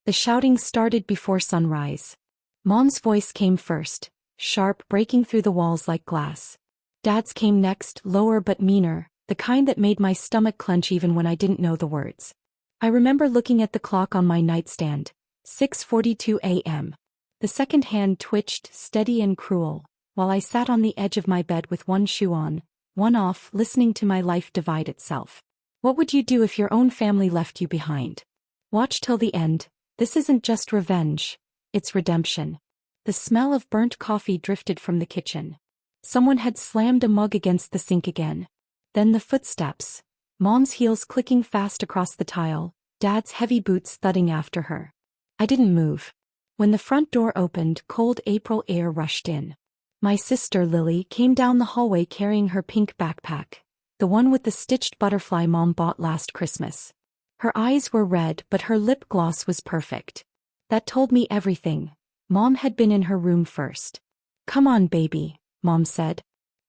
The shouting started before sunrise. Mom's voice came first, sharp, breaking through the walls like glass. Dad's came next, lower but meaner, the kind that made my stomach clench even when I didn't know the words. I remember looking at the clock on my nightstand. 6:42 a.m. The second hand twitched, steady and cruel, while I sat on the edge of my bed with one shoe on, one off, listening to my life divide itself. What would you do if your own family left you behind? Watch till the end. This isn't just revenge. It's redemption. The smell of burnt coffee drifted from the kitchen. Someone had slammed a mug against the sink again. Then the footsteps. Mom's heels clicking fast across the tile, Dad's heavy boots thudding after her. I didn't move. When the front door opened, cold April air rushed in. My sister Lily came down the hallway carrying her pink backpack, the one with the stitched butterfly Mom bought last Christmas. Her eyes were red, but her lip gloss was perfect. That told me everything. Mom had been in her room first. "Come on, baby," Mom said.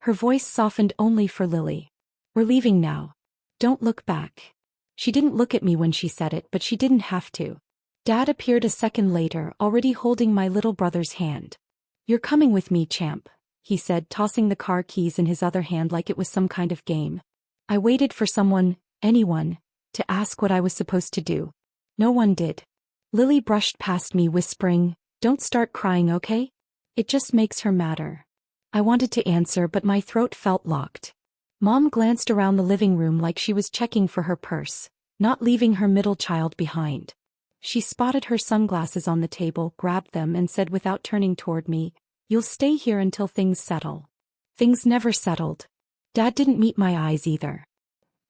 Her voice softened only for Lily. "We're leaving now. Don't look back." She didn't look at me when she said it, but she didn't have to. Dad appeared a second later, already holding my little brother's hand. "You're coming with me, champ," he said, tossing the car keys in his other hand like it was some kind of game. I waited for someone, anyone, to ask what I was supposed to do. No one did. Lily brushed past me whispering, "Don't start crying, okay? It just makes her madder." I wanted to answer, but my throat felt locked. Mom glanced around the living room like she was checking for her purse, not leaving her middle child behind. She spotted her sunglasses on the table, grabbed them and said without turning toward me, "You'll stay here until things settle." Things never settled. Dad didn't meet my eyes either.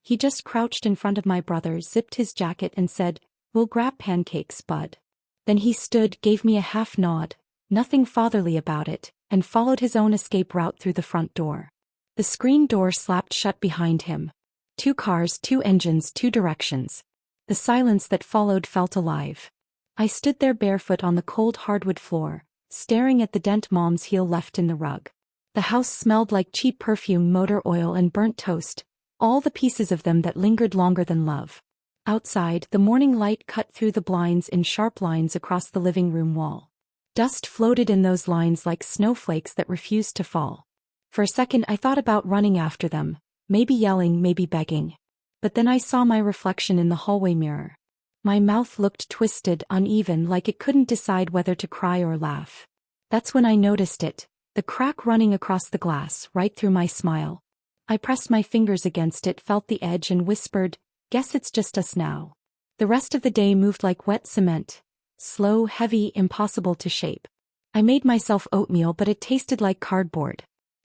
He just crouched in front of my brother, zipped his jacket and said, "We'll grab pancakes, bud." Then he stood, gave me a half nod, nothing fatherly about it, and followed his own escape route through the front door. The screen door slapped shut behind him. 2 cars, 2 engines, 2 directions. The silence that followed felt alive. I stood there barefoot on the cold hardwood floor, staring at the dent Mom's heel left in the rug. The house smelled like cheap perfume, motor oil and burnt toast, all the pieces of them that lingered longer than love. Outside, the morning light cut through the blinds in sharp lines across the living room wall. Dust floated in those lines like snowflakes that refused to fall. For a second I thought about running after them, maybe yelling, maybe begging. But then I saw my reflection in the hallway mirror. My mouth looked twisted, uneven, like it couldn't decide whether to cry or laugh. That's when I noticed it, the crack running across the glass, right through my smile. I pressed my fingers against it, felt the edge and whispered, "Guess it's just us now." The rest of the day moved like wet cement. Slow, heavy, impossible to shape. I made myself oatmeal, but it tasted like cardboard.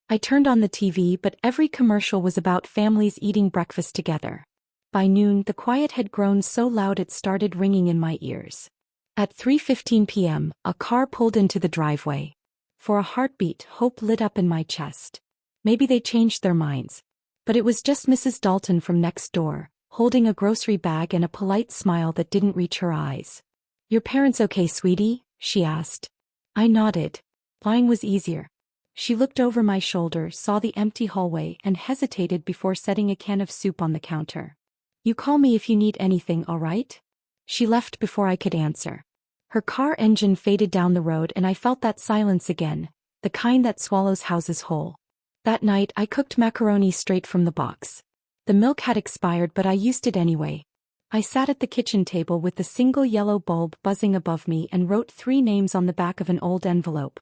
I turned on the TV, but every commercial was about families eating breakfast together. By noon, the quiet had grown so loud it started ringing in my ears. At 3:15 p.m., a car pulled into the driveway. For a heartbeat, hope lit up in my chest. Maybe they changed their minds. But it was just Mrs. Dalton from next door, holding a grocery bag and a polite smile that didn't reach her eyes. "Your parents okay, sweetie?" she asked. I nodded. Lying was easier. She looked over my shoulder, saw the empty hallway, and hesitated before setting a can of soup on the counter. "You call me if you need anything, all right?" She left before I could answer. Her car engine faded down the road and I felt that silence again, the kind that swallows houses whole. That night I cooked macaroni straight from the box. The milk had expired, but I used it anyway. I sat at the kitchen table with the single yellow bulb buzzing above me and wrote 3 names on the back of an old envelope.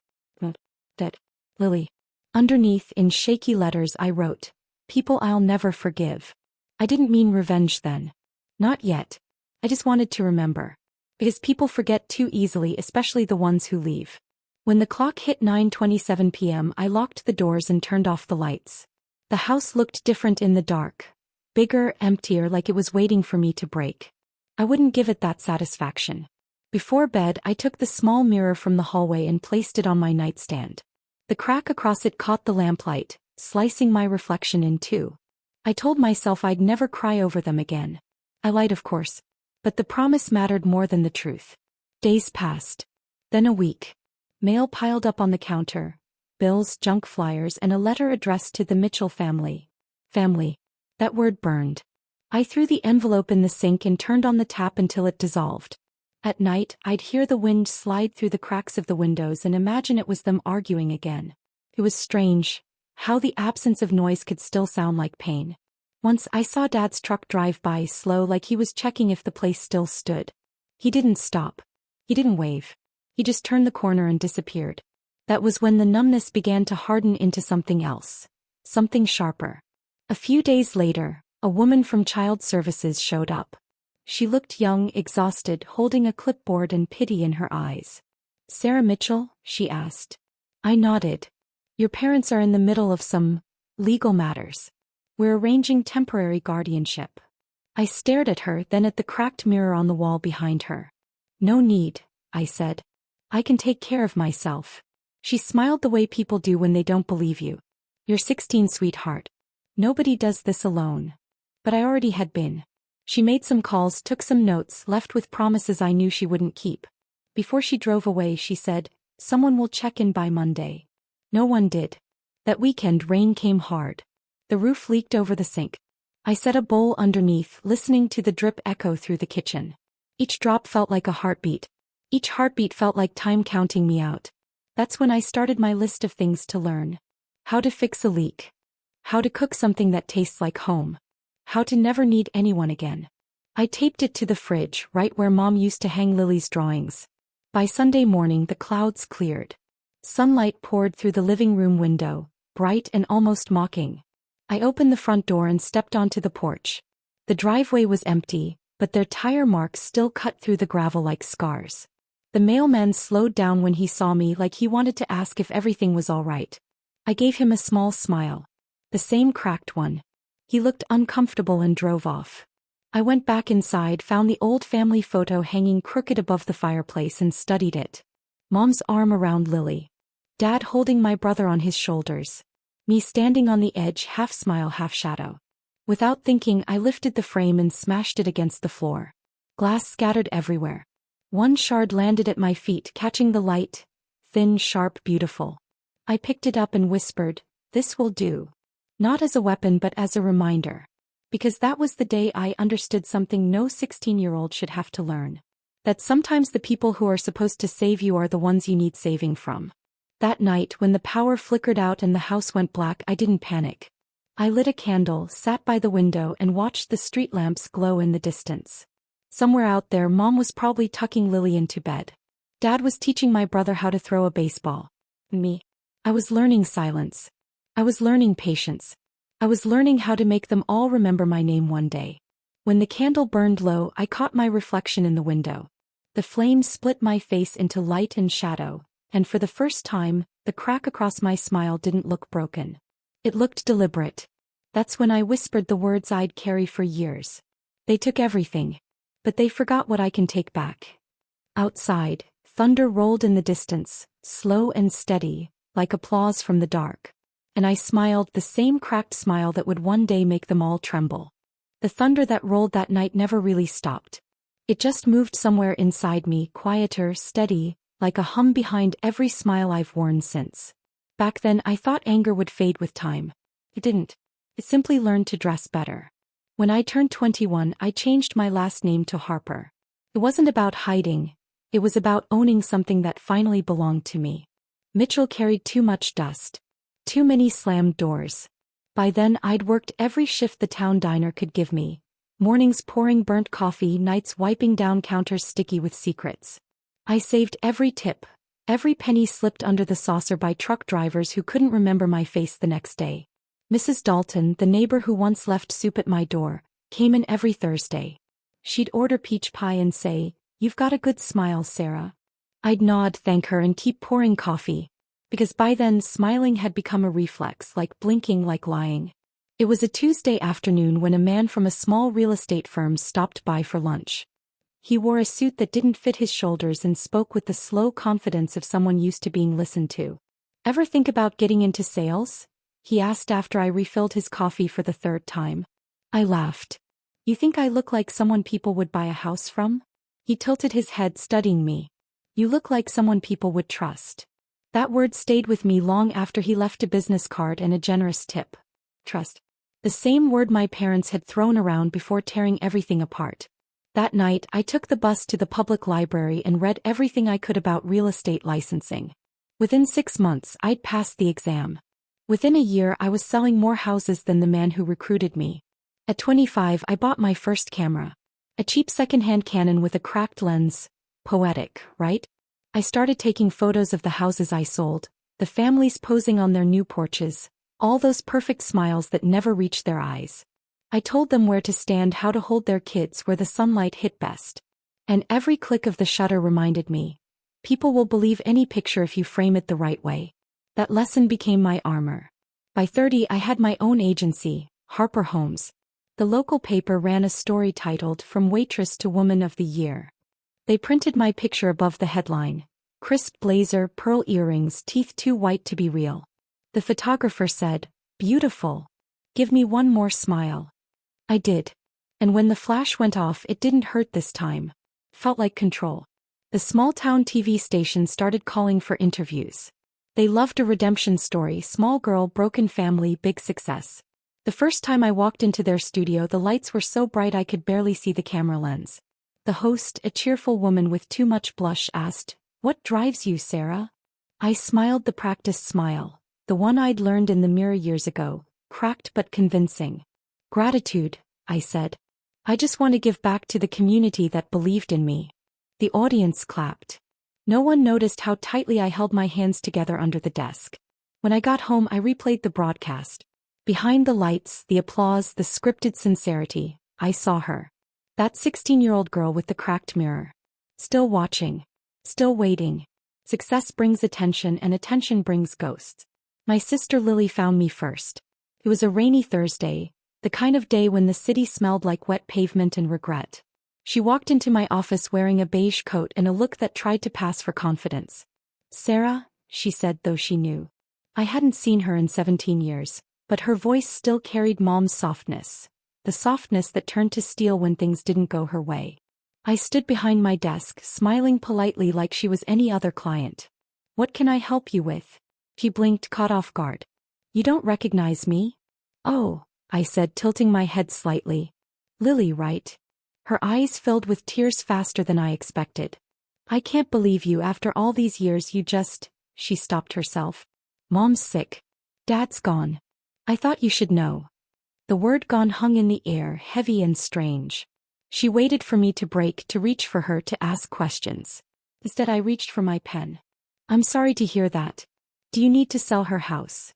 That, Lily. Underneath, in shaky letters, I wrote, "People I'll never forgive." I didn't mean revenge then. Not yet. I just wanted to remember. Because people forget too easily, especially the ones who leave. When the clock hit 9:27 p.m., I locked the doors and turned off the lights. The house looked different in the dark. Bigger, emptier, like it was waiting for me to break. I wouldn't give it that satisfaction. Before bed, I took the small mirror from the hallway and placed it on my nightstand. The crack across it caught the lamplight, slicing my reflection in 2. I told myself I'd never cry over them again. I lied, of course. But the promise mattered more than the truth. Days passed. Then a week. Mail piled up on the counter. Bills, junk flyers, and a letter addressed to the Mitchell family. Family. That word burned. I threw the envelope in the sink and turned on the tap until it dissolved. At night, I'd hear the wind slide through the cracks of the windows and imagine it was them arguing again. It was strange how the absence of noise could still sound like pain. Once I saw Dad's truck drive by slow, like he was checking if the place still stood. He didn't stop. He didn't wave. He just turned the corner and disappeared. That was when the numbness began to harden into something else. Something sharper. A few days later, a woman from Child Services showed up. She looked young, exhausted, holding a clipboard and pity in her eyes. "Sarah Mitchell?" she asked. I nodded. "Your parents are in the middle of some legal matters. We're arranging temporary guardianship." I stared at her, then at the cracked mirror on the wall behind her. "No need," I said. "I can take care of myself." She smiled the way people do when they don't believe you. "You're 16, sweetheart. Nobody does this alone." But I already had been. She made some calls, took some notes, left with promises I knew she wouldn't keep. Before she drove away, she said, "Someone will check in by Monday." No one did. That weekend, rain came hard. The roof leaked over the sink. I set a bowl underneath, listening to the drip echo through the kitchen. Each drop felt like a heartbeat. Each heartbeat felt like time counting me out. That's when I started my list of things to learn. How to fix a leak. How to cook something that tastes like home. How to never need anyone again. I taped it to the fridge, right where Mom used to hang Lily's drawings. By Sunday morning, the clouds cleared. Sunlight poured through the living room window, bright and almost mocking. I opened the front door and stepped onto the porch. The driveway was empty, but their tire marks still cut through the gravel like scars. The mailman slowed down when he saw me, like he wanted to ask if everything was all right. I gave him a small smile. The same cracked one. He looked uncomfortable and drove off. I went back inside, found the old family photo hanging crooked above the fireplace and studied it. Mom's arm around Lily. Dad holding my brother on his shoulders. Me standing on the edge, half smile, half shadow. Without thinking, I lifted the frame and smashed it against the floor. Glass scattered everywhere. One shard landed at my feet, catching the light. Thin, sharp, beautiful. I picked it up and whispered, "This will do." Not as a weapon but as a reminder. Because that was the day I understood something no 16-year-old should have to learn. That sometimes the people who are supposed to save you are the ones you need saving from. That night, when the power flickered out and the house went black, I didn't panic. I lit a candle, sat by the window and watched the street lamps glow in the distance. Somewhere out there, Mom was probably tucking Lily into bed. Dad was teaching my brother how to throw a baseball. Me. I was learning silence. I was learning patience. I was learning how to make them all remember my name one day. When the candle burned low, I caught my reflection in the window. The flame split my face into light and shadow, and for the first time, the crack across my smile didn't look broken. It looked deliberate. That's when I whispered the words I'd carry for years. They took everything. But they forgot what I can take back. Outside, thunder rolled in the distance, slow and steady, like applause from the dark. And I smiled, the same cracked smile that would one day make them all tremble. The thunder that rolled that night never really stopped. It just moved somewhere inside me, quieter, steady, like a hum behind every smile I've worn since. Back then I thought anger would fade with time. It didn't. It simply learned to dress better. When I turned 21, I changed my last name to Harper. It wasn't about hiding. It was about owning something that finally belonged to me. Mitchell carried too much dust. Too many slammed doors. By then I'd worked every shift the town diner could give me. Mornings pouring burnt coffee, nights wiping down counters sticky with secrets. I saved every tip. Every penny slipped under the saucer by truck drivers who couldn't remember my face the next day. Mrs. Dalton, the neighbor who once left soup at my door, came in every Thursday. She'd order peach pie and say, "You've got a good smile, Sarah." I'd nod, thank her, and keep pouring coffee. Because by then smiling had become a reflex, like blinking, like lying. It was a Tuesday afternoon when a man from a small real estate firm stopped by for lunch. He wore a suit that didn't fit his shoulders and spoke with the slow confidence of someone used to being listened to. "Ever think about getting into sales?" he asked after I refilled his coffee for the third time. I laughed. "You think I look like someone people would buy a house from?" He tilted his head, studying me. "You look like someone people would trust." That word stayed with me long after he left a business card and a generous tip. Trust. The same word my parents had thrown around before tearing everything apart. That night, I took the bus to the public library and read everything I could about real estate licensing. Within 6 months, I'd passed the exam. Within a year, I was selling more houses than the man who recruited me. At 25, I bought my first camera. A cheap secondhand Canon with a cracked lens. Poetic, right? I started taking photos of the houses I sold, the families posing on their new porches, all those perfect smiles that never reached their eyes. I told them where to stand, how to hold their kids where the sunlight hit best. And every click of the shutter reminded me, people will believe any picture if you frame it the right way. That lesson became my armor. By 30, I had my own agency, Harper Homes. The local paper ran a story titled From Waitress to Woman of the Year. They printed my picture above the headline, crisp blazer, pearl earrings, teeth too white to be real. The photographer said, beautiful. Give me one more smile. I did. And when the flash went off, it didn't hurt this time. Felt like control. The small-town TV station started calling for interviews. They loved a redemption story, small girl, broken family, big success. The first time I walked into their studio, the lights were so bright I could barely see the camera lens. The host, a cheerful woman with too much blush, asked, "What drives you, Sarah?" I smiled, the practiced smile, the one I'd learned in the mirror years ago, cracked but convincing. "Gratitude," I said. "I just want to give back to the community that believed in me." The audience clapped. No one noticed how tightly I held my hands together under the desk. When I got home, I replayed the broadcast. Behind the lights, the applause, the scripted sincerity, I saw her. That 16-year-old girl with the cracked mirror. Still watching. Still waiting. Success brings attention, and attention brings ghosts. My sister Lily found me first. It was a rainy Thursday, the kind of day when the city smelled like wet pavement and regret. She walked into my office wearing a beige coat and a look that tried to pass for confidence. "Sarah," she said, though she knew. I hadn't seen her in 17 years. But her voice still carried Mom's softness, the softness that turned to steel when things didn't go her way. I stood behind my desk, smiling politely like she was any other client. "What can I help you with?" She blinked, caught off guard. "You don't recognize me?" "Oh," I said, tilting my head slightly. "Lily, right?" Her eyes filled with tears faster than I expected. "I can't believe you after all these years. You just..." She stopped herself. "Mom's sick. Dad's gone. I thought you should know." The word gone hung in the air, heavy and strange. She waited for me to break, to reach for her, to ask questions. Instead, I reached for my pen. "I'm sorry to hear that. Do you need to sell her house?"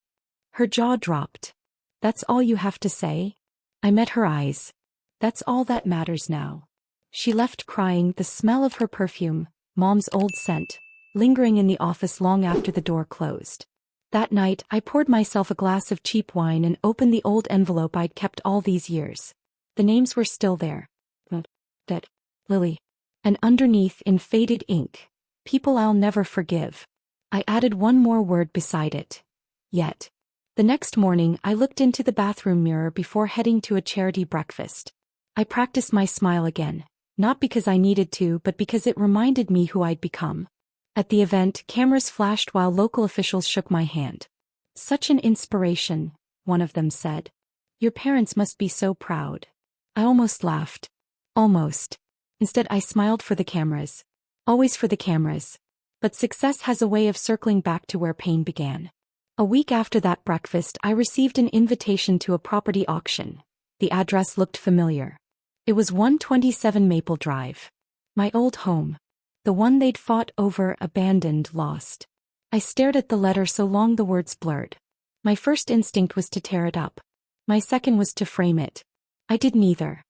Her jaw dropped. "That's all you have to say?" I met her eyes. "That's all that matters now." She left crying, the smell of her perfume, Mom's old scent, lingering in the office long after the door closed. That night, I poured myself a glass of cheap wine and opened the old envelope I'd kept all these years. The names were still there. That Lily. And underneath, in faded ink, "People I'll never forgive." I added one more word beside it. Yet. The next morning, I looked into the bathroom mirror before heading to a charity breakfast. I practiced my smile again, not because I needed to, but because it reminded me who I'd become. At the event, cameras flashed while local officials shook my hand. "Such an inspiration," one of them said. "Your parents must be so proud." I almost laughed. Almost. Instead, I smiled for the cameras. Always for the cameras. But success has a way of circling back to where pain began. A week after that breakfast, I received an invitation to a property auction. The address looked familiar. It was 127 Maple Drive. My old home. The one they'd fought over, abandoned, lost. I stared at the letter so long the words blurred. My first instinct was to tear it up. My second was to frame it. I did neither.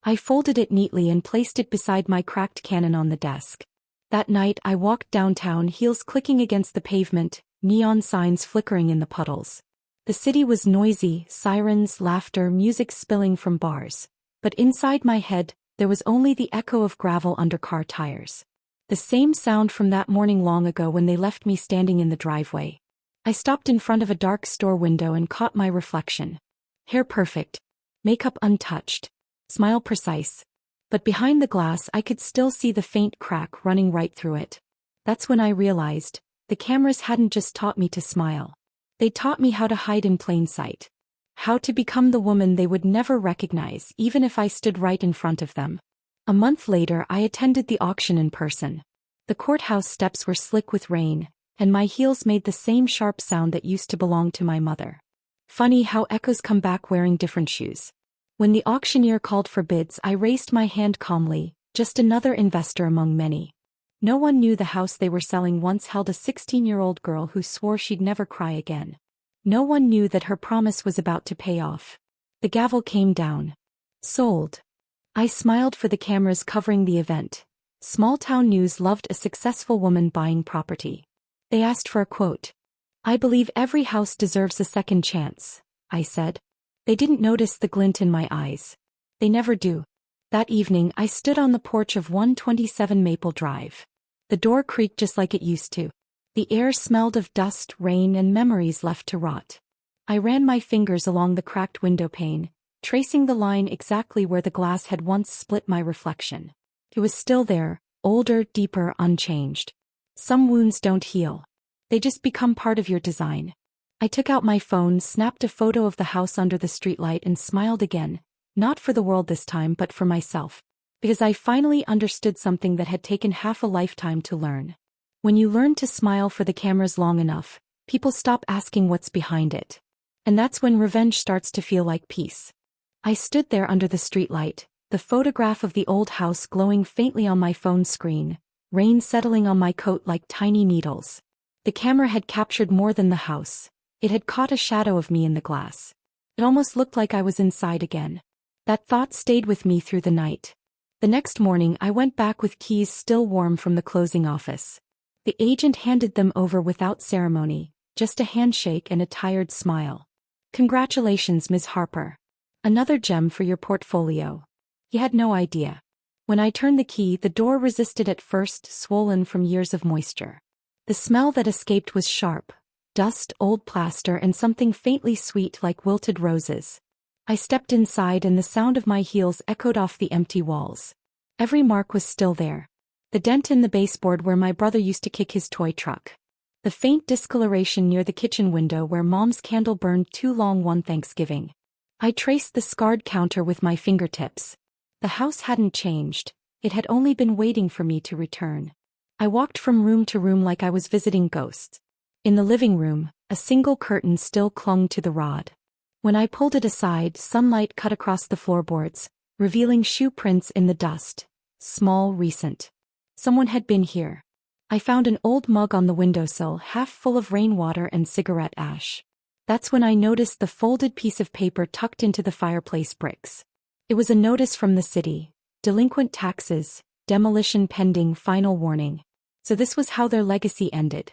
I folded it neatly and placed it beside my cracked Canon on the desk. That night I walked downtown, heels clicking against the pavement, neon signs flickering in the puddles. The city was noisy, sirens, laughter, music spilling from bars. But inside my head, there was only the echo of gravel under car tires. The same sound from that morning long ago when they left me standing in the driveway. I stopped in front of a dark store window and caught my reflection. Hair perfect. Makeup untouched. Smile precise. But behind the glass I could still see the faint crack running right through it. That's when I realized, the cameras hadn't just taught me to smile. They taught me how to hide in plain sight. How to become the woman they would never recognize even if I stood right in front of them. A month later, I attended the auction in person. The courthouse steps were slick with rain, and my heels made the same sharp sound that used to belong to my mother. Funny how echoes come back wearing different shoes. When the auctioneer called for bids, I raised my hand calmly, just another investor among many. No one knew the house they were selling once held a 16-year-old girl who swore she'd never cry again. No one knew that her promise was about to pay off. The gavel came down. Sold. I smiled for the cameras covering the event. Small-town news loved a successful woman buying property. They asked for a quote. "I believe every house deserves a second chance," I said. They didn't notice the glint in my eyes. They never do. That evening, I stood on the porch of 127 Maple Drive. The door creaked just like it used to. The air smelled of dust, rain, and memories left to rot. I ran my fingers along the cracked window pane, tracing the line exactly where the glass had once split my reflection. It was still there, older, deeper, unchanged. Some wounds don't heal. They just become part of your design. I took out my phone, snapped a photo of the house under the streetlight, and smiled again, not for the world this time but for myself. Because I finally understood something that had taken half a lifetime to learn. When you learn to smile for the cameras long enough, people stop asking what's behind it. And that's when revenge starts to feel like peace. I stood there under the streetlight, the photograph of the old house glowing faintly on my phone screen, rain settling on my coat like tiny needles. The camera had captured more than the house. It had caught a shadow of me in the glass. It almost looked like I was inside again. That thought stayed with me through the night. The next morning, I went back with keys still warm from the closing office. The agent handed them over without ceremony, just a handshake and a tired smile. "Congratulations, Ms. Harper. Another gem for your portfolio." He had no idea. When I turned the key, the door resisted at first, swollen from years of moisture. The smell that escaped was sharp. Dust, old plaster, and something faintly sweet like wilted roses. I stepped inside and the sound of my heels echoed off the empty walls. Every mark was still there. The dent in the baseboard where my brother used to kick his toy truck. The faint discoloration near the kitchen window where Mom's candle burned too long one Thanksgiving. I traced the scarred counter with my fingertips. The house hadn't changed. It had only been waiting for me to return. I walked from room to room like I was visiting ghosts. In the living room, a single curtain still clung to the rod. When I pulled it aside, sunlight cut across the floorboards, revealing shoe prints in the dust. Small, recent. Someone had been here. I found an old mug on the windowsill, half full of rainwater and cigarette ash. That's when I noticed the folded piece of paper tucked into the fireplace bricks. It was a notice from the city. Delinquent taxes, demolition pending, final warning. So this was how their legacy ended.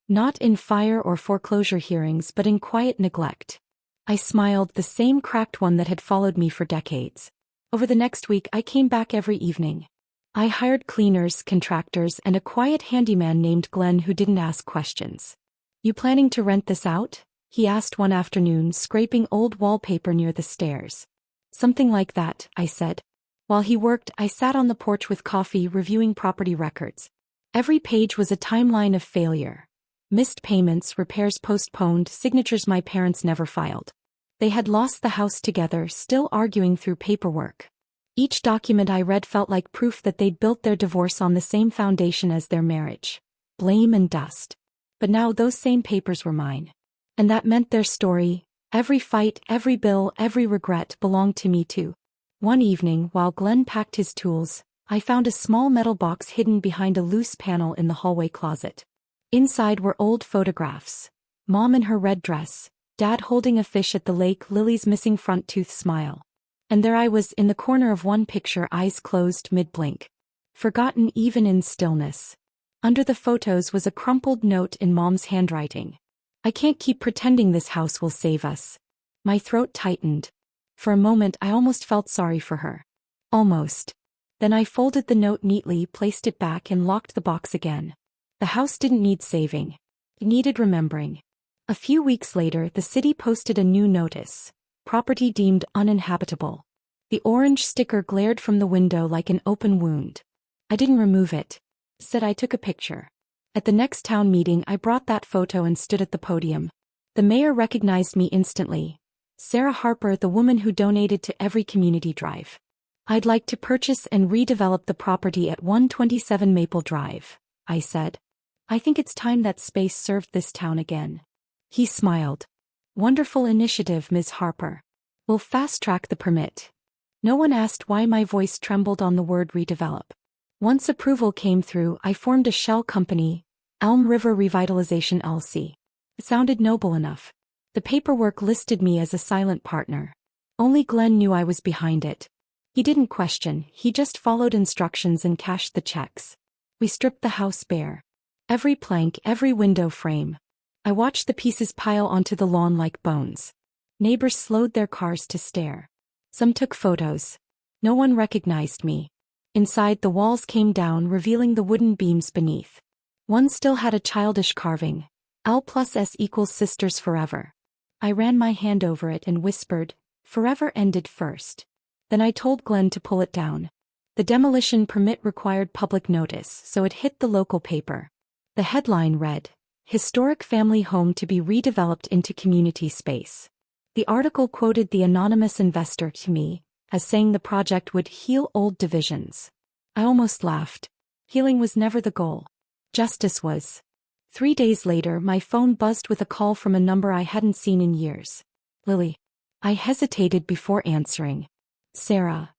Not in fire or foreclosure hearings but in quiet neglect. I smiled, the same cracked one that had followed me for decades. Over the next week I came back every evening. I hired cleaners, contractors, and a quiet handyman named Glenn who didn't ask questions. "You planning to rent this out?" he asked one afternoon, scraping old wallpaper near the stairs. "Something like that," I said. While he worked, I sat on the porch with coffee, reviewing property records. Every page was a timeline of failure. Missed payments, repairs postponed, signatures my parents never filed. They had lost the house together, still arguing through paperwork. Each document I read felt like proof that they'd built their divorce on the same foundation as their marriage. Blame and dust. But now those same papers were mine. And that meant their story. Every fight, every bill, every regret belonged to me too. One evening, while Glenn packed his tools, I found a small metal box hidden behind a loose panel in the hallway closet. Inside were old photographs. Mom in her red dress, Dad holding a fish at the lake, Lily's missing front tooth smile. And there I was in the corner of one picture, eyes closed mid-blink. Forgotten even in stillness. Under the photos was a crumpled note in Mom's handwriting. "I can't keep pretending this house will save us." My throat tightened. For a moment I almost felt sorry for her. Almost. Then I folded the note neatly, placed it back, and locked the box again. The house didn't need saving. It needed remembering. A few weeks later, the city posted a new notice. Property deemed uninhabitable. The orange sticker glared from the window like an open wound. I didn't remove it. Instead, I took a picture. At the next town meeting, I brought that photo and stood at the podium. The mayor recognized me instantly. Sarah Harper, the woman who donated to every community drive. I'd like to purchase and redevelop the property at 127 Maple Drive, I said. I think it's time that space served this town again. He smiled. Wonderful initiative, Ms. Harper. We'll fast-track the permit. No one asked why my voice trembled on the word redevelop. Once approval came through, I formed a shell company, Elm River Revitalization LC. It sounded noble enough. The paperwork listed me as a silent partner. Only Glenn knew I was behind it. He didn't question, he just followed instructions and cashed the checks. We stripped the house bare. Every plank, every window frame. I watched the pieces pile onto the lawn like bones. Neighbors slowed their cars to stare. Some took photos. No one recognized me. Inside, the walls came down, revealing the wooden beams beneath. One still had a childish carving. L+S = sisters forever. I ran my hand over it and whispered, forever ended first. Then I told Glenn to pull it down. The demolition permit required public notice, so it hit the local paper. The headline read, Historic Family Home to be Redeveloped into Community Space. The article quoted the anonymous investor to me, as saying the project would heal old divisions. I almost laughed. Healing was never the goal. Justice was. 3 days later, my phone buzzed with a call from a number I hadn't seen in years. Lily. I hesitated before answering. Sarah.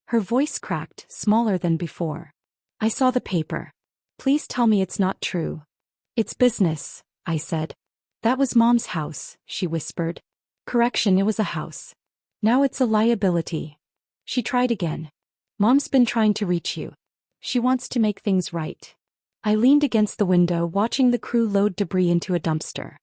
Her voice cracked, smaller than before. I saw the paper. Please tell me it's not true. It's business, I said. That was Mom's house, she whispered. Correction, it was a house. Now it's a liability. She tried again. Mom's been trying to reach you. She wants to make things right. I leaned against the window, watching the crew load debris into a dumpster.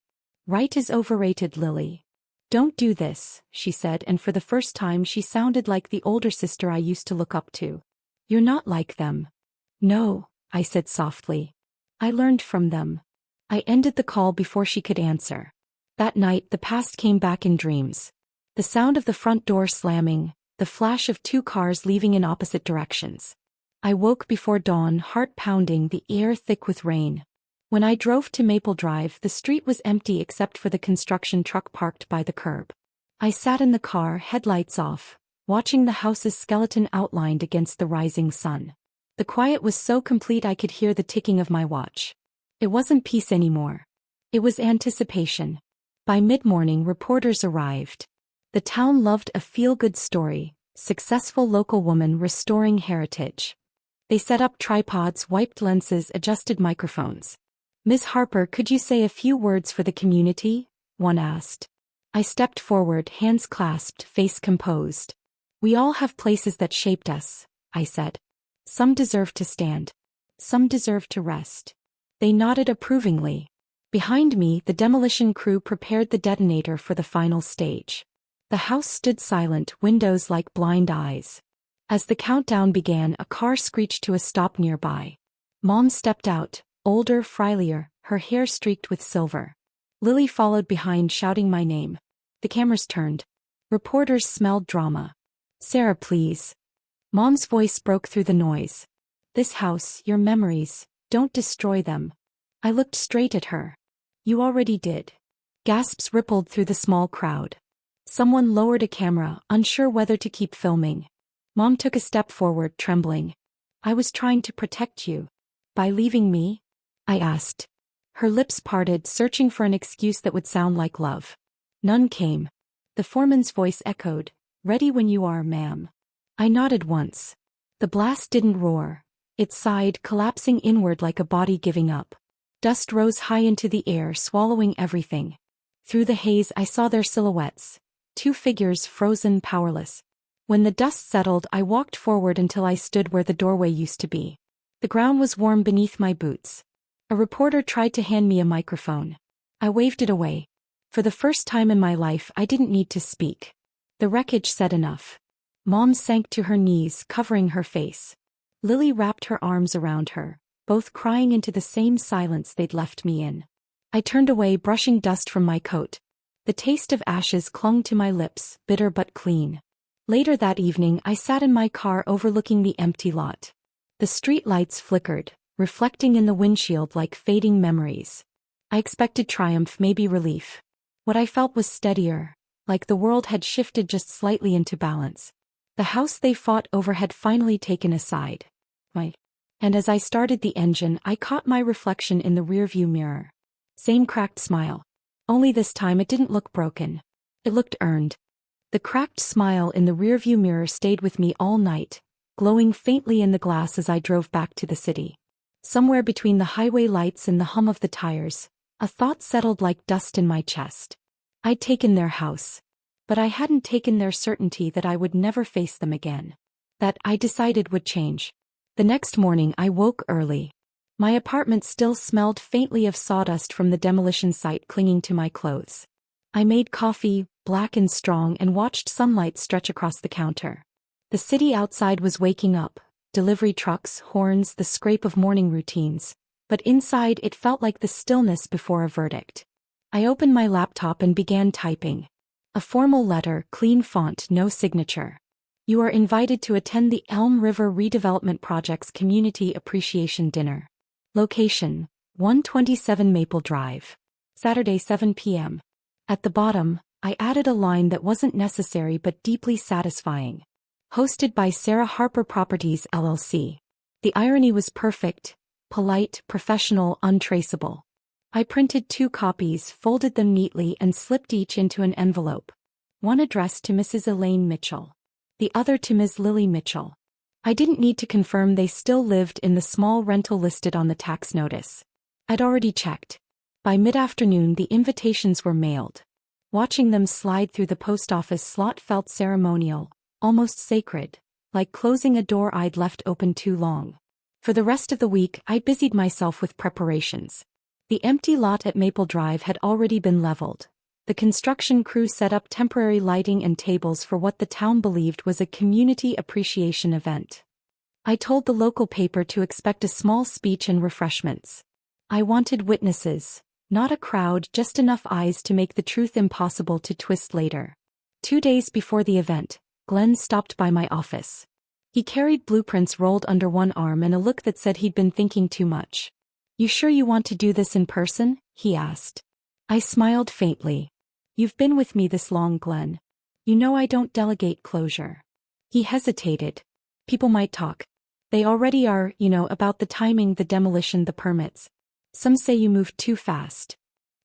Right is overrated, Lily. Don't do this, she said, and for the first time she sounded like the older sister I used to look up to. You're not like them. No, I said softly. I learned from them. I ended the call before she could answer. That night, the past came back in dreams. The sound of the front door slamming, the flash of 2 cars leaving in opposite directions. I woke before dawn, heart pounding, the air thick with rain. When I drove to Maple Drive, the street was empty except for the construction truck parked by the curb. I sat in the car, headlights off, watching the house's skeleton outlined against the rising sun. The quiet was so complete I could hear the ticking of my watch. It wasn't peace anymore. It was anticipation. By mid-morning, reporters arrived. The town loved a feel-good story, successful local woman restoring heritage. They set up tripods, wiped lenses, adjusted microphones. Ms. Harper, could you say a few words for the community? One asked. I stepped forward, hands clasped, face composed. We all have places that shaped us, I said. Some deserve to stand. Some deserve to rest. They nodded approvingly. Behind me, the demolition crew prepared the detonator for the final stage. The house stood silent, windows like blind eyes. As the countdown began, a car screeched to a stop nearby. Mom stepped out, older, frilier, her hair streaked with silver. Lily followed behind, shouting my name. The cameras turned. Reporters smelled drama. Sarah, please. Mom's voice broke through the noise. This house, your memories, don't destroy them. I looked straight at her. You already did. Gasps rippled through the small crowd. Someone lowered a camera, unsure whether to keep filming. Mom took a step forward, trembling. I was trying to protect you. By leaving me? I asked. Her lips parted, searching for an excuse that would sound like love. None came. The foreman's voice echoed. Ready when you are, ma'am. I nodded once. The blast didn't roar. It sighed, collapsing inward like a body giving up. Dust rose high into the air, swallowing everything. Through the haze I saw their silhouettes. 2 figures, frozen, powerless. When the dust settled, I walked forward until I stood where the doorway used to be. The ground was warm beneath my boots. A reporter tried to hand me a microphone. I waved it away. For the first time in my life, I didn't need to speak. The wreckage said enough. Mom sank to her knees, covering her face. Lily wrapped her arms around her, both crying into the same silence they'd left me in. I turned away, brushing dust from my coat. The taste of ashes clung to my lips, bitter but clean. Later that evening, I sat in my car overlooking the empty lot. The street lights flickered, reflecting in the windshield like fading memories. I expected triumph, maybe relief. What I felt was steadier, like the world had shifted just slightly into balance. The house they fought over had finally taken a side. And as I started the engine, I caught my reflection in the rearview mirror. Same cracked smile. Only this time it didn't look broken. It looked earned. The cracked smile in the rearview mirror stayed with me all night, glowing faintly in the glass as I drove back to the city. Somewhere between the highway lights and the hum of the tires, a thought settled like dust in my chest. I'd taken their house. But I hadn't taken their certainty that I would never face them again. That, I decided, would change. The next morning I woke early. My apartment still smelled faintly of sawdust from the demolition site clinging to my clothes. I made coffee, black and strong, and watched sunlight stretch across the counter. The city outside was waking up, delivery trucks, horns, the scrape of morning routines. But inside it felt like the stillness before a verdict. I opened my laptop and began typing. A formal letter, clean font, no signature. You are invited to attend the Elm River Redevelopment Project's Community Appreciation Dinner. Location, 127 Maple Drive. Saturday 7 p.m. At the bottom, I added a line that wasn't necessary but deeply satisfying. Hosted by Sarah Harper Properties LLC. The irony was perfect, polite, professional, untraceable. I printed 2 copies, folded them neatly, and slipped each into an envelope. One addressed to Mrs. Elaine Mitchell. The other to Ms. Lily Mitchell. I didn't need to confirm they still lived in the small rental listed on the tax notice. I'd already checked. By mid-afternoon the invitations were mailed. Watching them slide through the post office slot felt ceremonial, almost sacred, like closing a door I'd left open too long. For the rest of the week I busied myself with preparations. The empty lot at Maple Drive had already been leveled. The construction crew set up temporary lighting and tables for what the town believed was a community appreciation event. I told the local paper to expect a small speech and refreshments. I wanted witnesses, not a crowd, just enough eyes to make the truth impossible to twist later. 2 days before the event, Glenn stopped by my office. He carried blueprints rolled under one arm and a look that said he'd been thinking too much. "You sure you want to do this in person?" he asked. I smiled faintly. "You've been with me this long, Glenn. You know I don't delegate closure." He hesitated. "People might talk. They already are, about the timing, the demolition, the permits. Some say you moved too fast."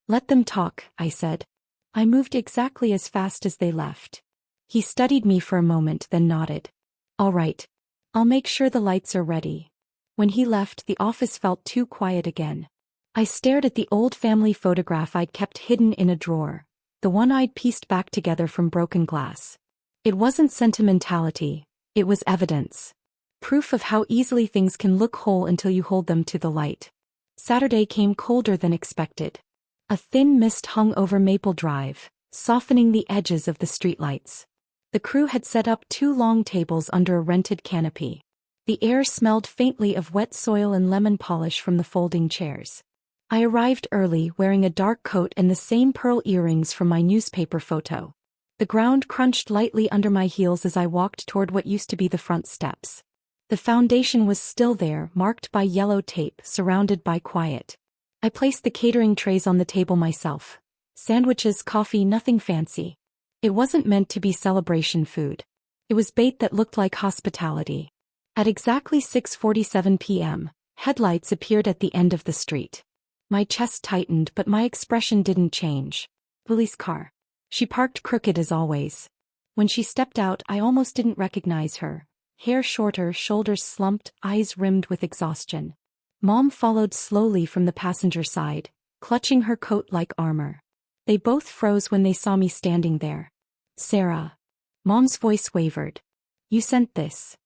"Let them talk," I said. "I moved exactly as fast as they left." He studied me for a moment, then nodded. "All right. I'll make sure the lights are ready." When he left, the office felt too quiet again. I stared at the old family photograph I'd kept hidden in a drawer, the one I'd pieced back together from broken glass. It wasn't sentimentality, it was evidence. Proof of how easily things can look whole until you hold them to the light. Saturday came colder than expected. A thin mist hung over Maple Drive, softening the edges of the streetlights. The crew had set up 2 long tables under a rented canopy. The air smelled faintly of wet soil and lemon polish from the folding chairs. I arrived early, wearing a dark coat and the same pearl earrings from my newspaper photo. The ground crunched lightly under my heels as I walked toward what used to be the front steps. The foundation was still there, marked by yellow tape, surrounded by quiet. I placed the catering trays on the table myself. Sandwiches, coffee, nothing fancy. It wasn't meant to be celebration food. It was bait that looked like hospitality. At exactly 6:47 p.m., headlights appeared at the end of the street. My chest tightened, but my expression didn't change. Lily's car. She parked crooked as always. When she stepped out, I almost didn't recognize her. Hair shorter, shoulders slumped, eyes rimmed with exhaustion. Mom followed slowly from the passenger side, clutching her coat like armor. They both froze when they saw me standing there. "Sarah." Mom's voice wavered. "You sent this."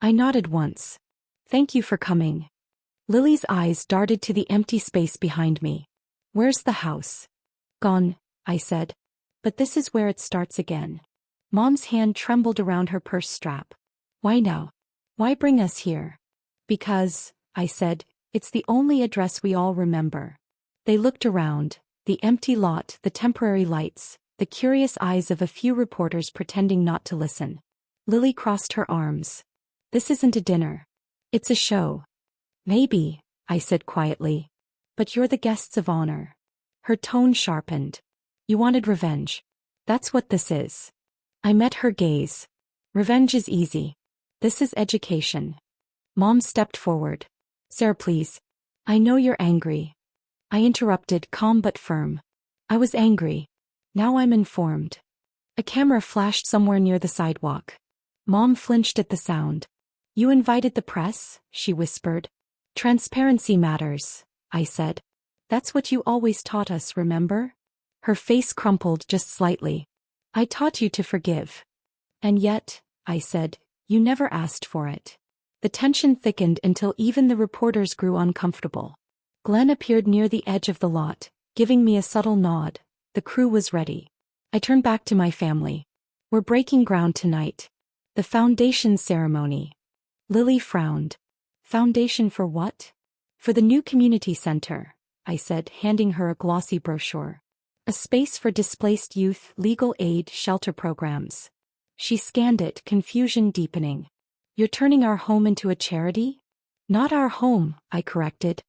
I nodded once. "Thank you for coming." Lily's eyes darted to the empty space behind me. "Where's the house?" "Gone," I said. "But this is where it starts again." Mom's hand trembled around her purse strap. "Why now? Why bring us here?" "Because," I said, "it's the only address we all remember." They looked around, the empty lot, the temporary lights, the curious eyes of a few reporters pretending not to listen. Lily crossed her arms. "This isn't a dinner. It's a show." "Maybe," I said quietly. "But you're the guests of honor." Her tone sharpened. "You wanted revenge. That's what this is." I met her gaze. Revenge is easy. This is education. Mom stepped forward. Sarah, please. I know you're angry. I interrupted, calm but firm. I was angry. Now I'm informed. A camera flashed somewhere near the sidewalk. Mom flinched at the sound. You invited the press? She whispered. Transparency matters, I said. That's what you always taught us, remember? Her face crumpled just slightly. I taught you to forgive. And yet, I said, you never asked for it. The tension thickened until even the reporters grew uncomfortable. Glenn appeared near the edge of the lot, giving me a subtle nod. The crew was ready. I turned back to my family. We're breaking ground tonight. The foundation ceremony. Lily frowned. Foundation for what? For the new community center, I said, handing her a glossy brochure. A space for displaced youth, legal aid, shelter programs. She scanned it, confusion deepening. You're turning our home into a charity? Not our home, I corrected.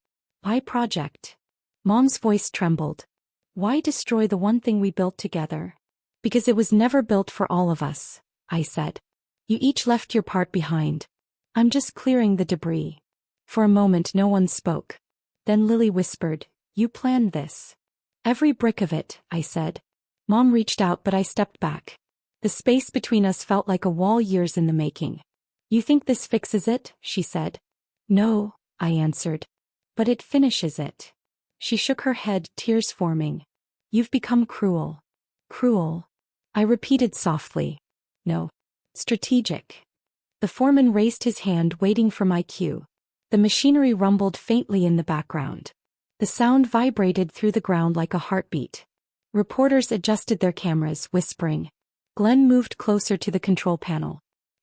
My project. Mom's voice trembled. Why destroy the one thing we built together? Because it was never built for all of us, I said. You each left your part behind. I'm just clearing the debris. For a moment no one spoke. Then Lily whispered, you planned this. Every brick of it, I said. Mom reached out but I stepped back. The space between us felt like a wall years in the making. You think this fixes it? She said. No, I answered. But it finishes it. She shook her head, tears forming. You've become cruel. Cruel. I repeated softly. No. Strategic. The foreman raised his hand, waiting for my cue. The machinery rumbled faintly in the background. The sound vibrated through the ground like a heartbeat. Reporters adjusted their cameras, whispering. Glenn moved closer to the control panel.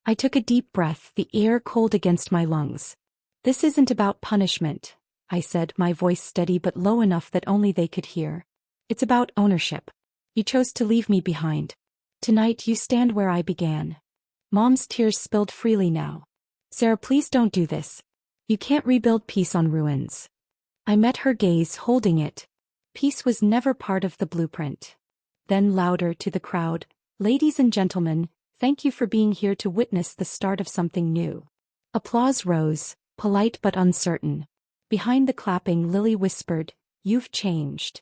I took a deep breath, the air cold against my lungs. This isn't about punishment, I said, my voice steady but low enough that only they could hear. It's about ownership. You chose to leave me behind. Tonight you stand where I began. Mom's tears spilled freely now. Sarah, please don't do this. You can't rebuild peace on ruins. I met her gaze, holding it. Peace was never part of the blueprint. Then louder to the crowd, ladies and gentlemen, thank you for being here to witness the start of something new. Applause rose, polite but uncertain. Behind the clapping, Lily whispered, you've changed.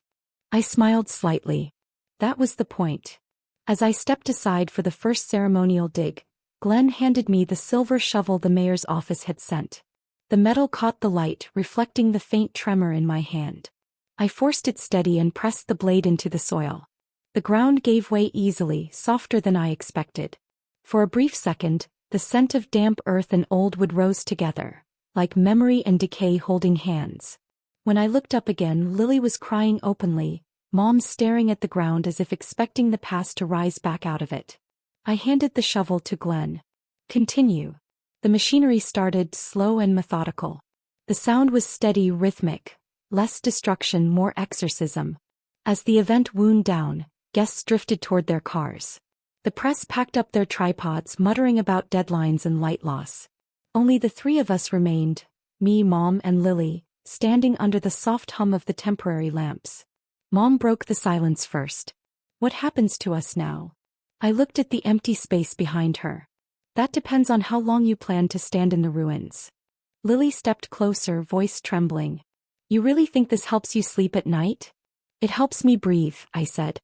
I smiled slightly. That was the point. As I stepped aside for the first ceremonial dig, Glenn handed me the silver shovel the mayor's office had sent. The metal caught the light, reflecting the faint tremor in my hand. I forced it steady and pressed the blade into the soil. The ground gave way easily, softer than I expected. For a brief second, the scent of damp earth and old wood rose together, like memory and decay holding hands. When I looked up again, Lily was crying openly, Mom staring at the ground as if expecting the past to rise back out of it. I handed the shovel to Glenn. Continue. The machinery started, slow and methodical. The sound was steady, rhythmic. Less destruction, more exorcism. As the event wound down, guests drifted toward their cars. The press packed up their tripods, muttering about deadlines and light loss. Only the three of us remained, me, Mom, and Lily, standing under the soft hum of the temporary lamps. Mom broke the silence first. What happens to us now? I looked at the empty space behind her. That depends on how long you plan to stand in the ruins. Lily stepped closer, voice trembling. You really think this helps you sleep at night? It helps me breathe, I said.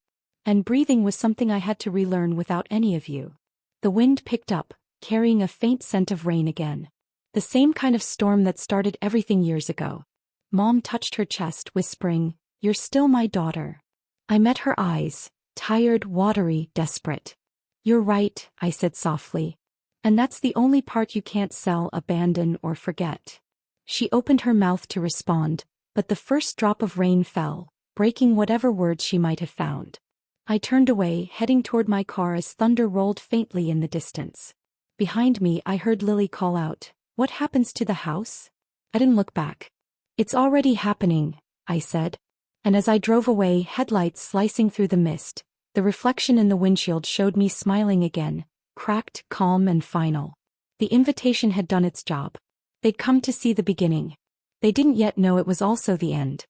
And breathing was something I had to relearn without any of you. The wind picked up, carrying a faint scent of rain again. The same kind of storm that started everything years ago. Mom touched her chest, whispering, "You're still my daughter." I met her eyes, tired, watery, desperate. "You're right," I said softly. "And that's the only part you can't sell, abandon, or forget." She opened her mouth to respond, but the first drop of rain fell, breaking whatever words she might have found. I turned away, heading toward my car as thunder rolled faintly in the distance. Behind me, I heard Lily call out, "What happens to the house?" I didn't look back. "It's already happening," I said. And as I drove away, headlights slicing through the mist, the reflection in the windshield showed me smiling again, cracked, calm, and final. The invitation had done its job. They'd come to see the beginning. They didn't yet know it was also the end.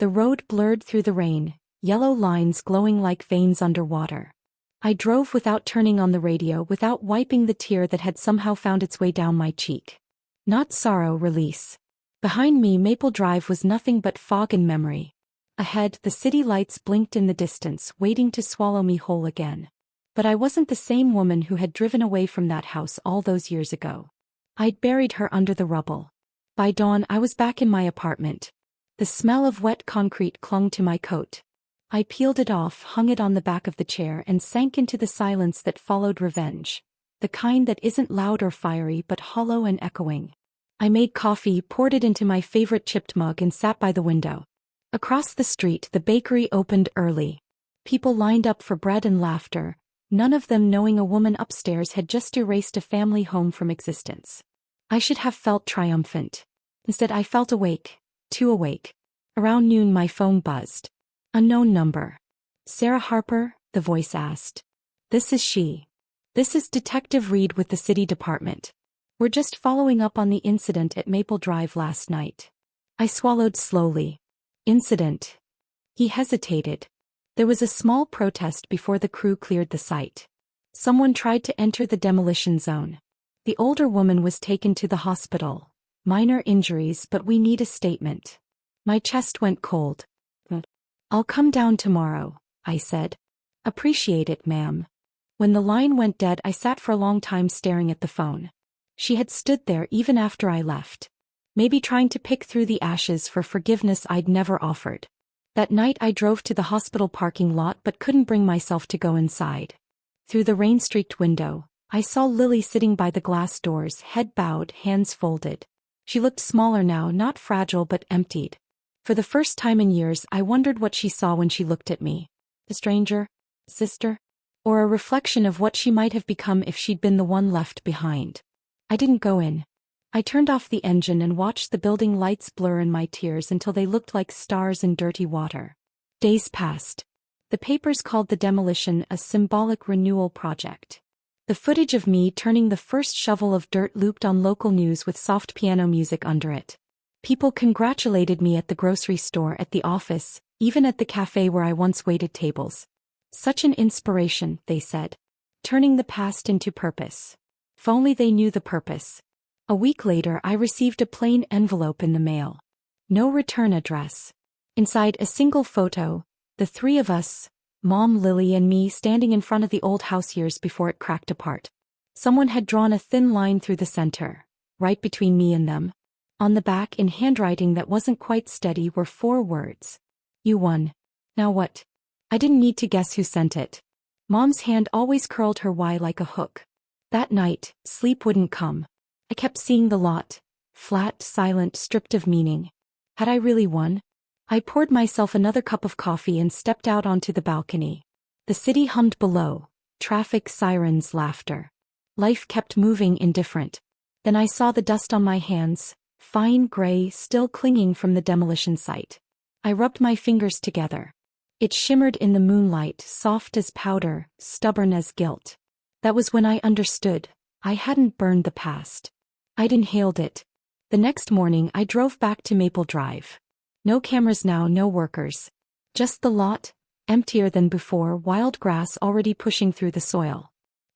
The road blurred through the rain, yellow lines glowing like veins underwater. I drove without turning on the radio, without wiping the tear that had somehow found its way down my cheek. Not sorrow, release. Behind me, Maple Drive was nothing but fog and memory. Ahead, the city lights blinked in the distance, waiting to swallow me whole again. But I wasn't the same woman who had driven away from that house all those years ago. I'd buried her under the rubble. By dawn, I was back in my apartment. The smell of wet concrete clung to my coat. I peeled it off, hung it on the back of the chair, and sank into the silence that followed revenge. The kind that isn't loud or fiery but hollow and echoing. I made coffee, poured it into my favorite chipped mug, and sat by the window. Across the street, the bakery opened early. People lined up for bread and laughter, none of them knowing a woman upstairs had just erased a family home from existence. I should have felt triumphant. Instead, I felt awake, too awake. Around noon, my phone buzzed. Unknown number. Sarah Harper, the voice asked. This is she. This is Detective Reed with the city department. We're just following up on the incident at Maple Drive last night. I swallowed slowly. Incident. He hesitated. There was a small protest before the crew cleared the site. Someone tried to enter the demolition zone. The older woman was taken to the hospital. Minor injuries, but we need a statement. My chest went cold. I'll come down tomorrow, I said. Appreciate it, ma'am. When the line went dead, I sat for a long time staring at the phone. She had stood there even after I left. Maybe trying to pick through the ashes for forgiveness I'd never offered. That night I drove to the hospital parking lot but couldn't bring myself to go inside. Through the rain-streaked window, I saw Lily sitting by the glass doors, head bowed, hands folded. She looked smaller now, not fragile but emptied. For the first time in years, I wondered what she saw when she looked at me. A stranger? Sister? Or a reflection of what she might have become if she'd been the one left behind. I didn't go in. I turned off the engine and watched the building lights blur in my tears until they looked like stars in dirty water. Days passed. The papers called the demolition a symbolic renewal project. The footage of me turning the first shovel of dirt looped on local news with soft piano music under it. People congratulated me at the grocery store, at the office, even at the cafe where I once waited tables. Such an inspiration, they said. Turning the past into purpose. If only they knew the purpose. A week later, I received a plain envelope in the mail. No return address. Inside, a single photo, the three of us, Mom, Lily, and me, standing in front of the old house years before it cracked apart. Someone had drawn a thin line through the center, right between me and them. On the back, in handwriting that wasn't quite steady, were 4 words. You won. Now what? I didn't need to guess who sent it. Mom's hand always curled her Y like a hook. That night, sleep wouldn't come. I kept seeing the lot. Flat, silent, stripped of meaning. Had I really won? I poured myself another cup of coffee and stepped out onto the balcony. The city hummed below. Traffic, sirens, laughter. Life kept moving, indifferent. Then I saw the dust on my hands. Fine gray, still clinging from the demolition site. I rubbed my fingers together. It shimmered in the moonlight, soft as powder, stubborn as guilt. That was when I understood. I hadn't burned the past. I'd inhaled it. The next morning I drove back to Maple Drive. No cameras now, no workers. Just the lot, emptier than before, wild grass already pushing through the soil.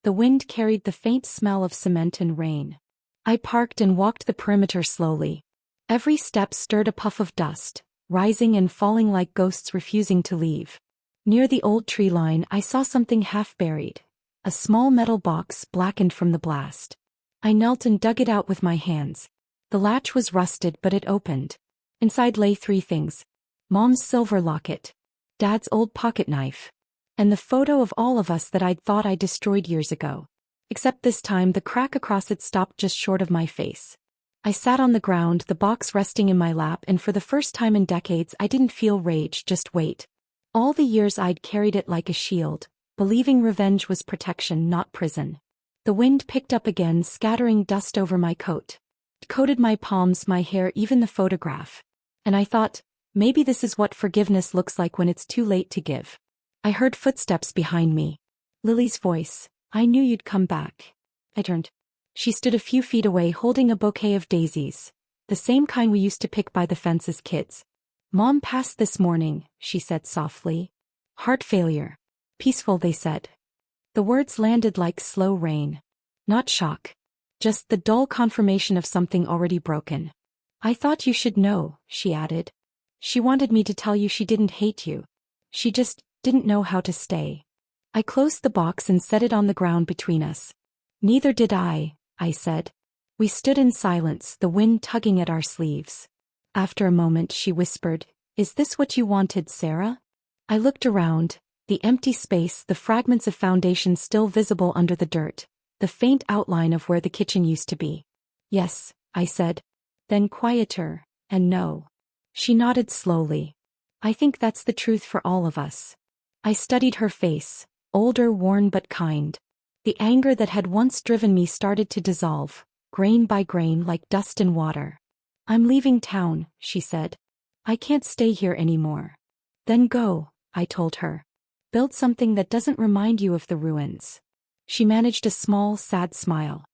The wind carried the faint smell of cement and rain. I parked and walked the perimeter slowly. Every step stirred a puff of dust, rising and falling like ghosts refusing to leave. Near the old tree line, I saw something half buried. A small metal box blackened from the blast. I knelt and dug it out with my hands. The latch was rusted, but it opened. Inside lay 3 things. Mom's silver locket. Dad's old pocket knife. And the photo of all of us that I'd thought I destroyed years ago. Except this time the crack across it stopped just short of my face. I sat on the ground, the box resting in my lap, and for the first time in decades I didn't feel rage, just weight. All the years I'd carried it like a shield, believing revenge was protection, not prison. The wind picked up again, scattering dust over my coat. It coated my palms, my hair, even the photograph. And I thought, maybe this is what forgiveness looks like when it's too late to give. I heard footsteps behind me. Lily's voice. I knew you'd come back. I turned. She stood a few feet away holding a bouquet of daisies, the same kind we used to pick by the fence as kids. Mom passed this morning, she said softly. Heart failure. Peaceful, they said. The words landed like slow rain. Not shock. Just the dull confirmation of something already broken. I thought you should know, she added. She wanted me to tell you she didn't hate you. She just didn't know how to stay. I closed the box and set it on the ground between us. Neither did I said. We stood in silence, the wind tugging at our sleeves. After a moment she whispered, "Is this what you wanted, Sarah?" I looked around, the empty space, the fragments of foundation still visible under the dirt, the faint outline of where the kitchen used to be. "Yes," I said. Then quieter, "And no." She nodded slowly. "I think that's the truth for all of us." I studied her face, older, worn but kind. The anger that had once driven me started to dissolve, grain by grain like dust in water. "I'm leaving town," she said. "I can't stay here anymore." "Then go," I told her. "Build something that doesn't remind you of the ruins." She managed a small, sad smile.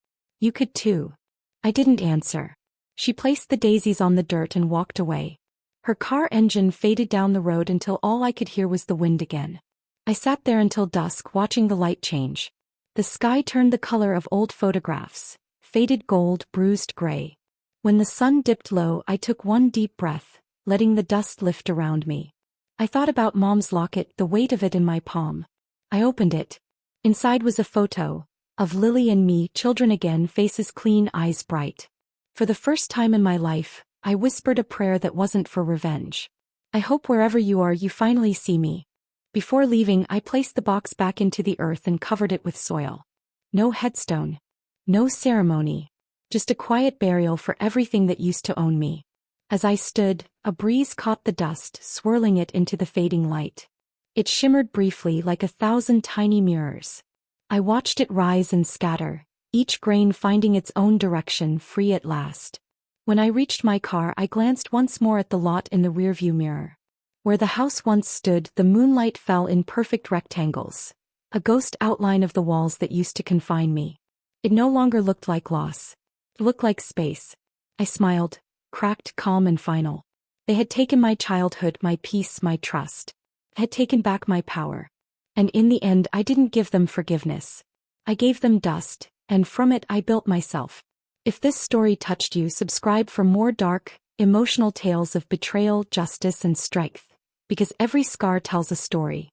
"You could too." I didn't answer. She placed the daisies on the dirt and walked away. Her car engine faded down the road until all I could hear was the wind again. I sat there until dusk, watching the light change. The sky turned the color of old photographs, faded gold, bruised gray. When the sun dipped low, I took one deep breath, letting the dust lift around me. I thought about Mom's locket, the weight of it in my palm. I opened it. Inside was a photo of Lily and me, children again, faces clean, eyes bright. For the first time in my life, I whispered a prayer that wasn't for revenge. "I hope wherever you are you finally see me." Before leaving, I placed the box back into the earth and covered it with soil. No headstone. No ceremony. Just a quiet burial for everything that used to own me. As I stood, a breeze caught the dust, swirling it into the fading light. It shimmered briefly like 1,000 tiny mirrors. I watched it rise and scatter, each grain finding its own direction, free at last. When I reached my car, I glanced once more at the lot in the rearview mirror. Where the house once stood, the moonlight fell in perfect rectangles, a ghost outline of the walls that used to confine me. It no longer looked like loss. It looked like space. I smiled, cracked, calm and final. They had taken my childhood, my peace, my trust. Had taken back my power. And in the end, I didn't give them forgiveness. I gave them dust, and from it I built myself. If this story touched you, subscribe for more dark, emotional tales of betrayal, justice and strength. Because every scar tells a story.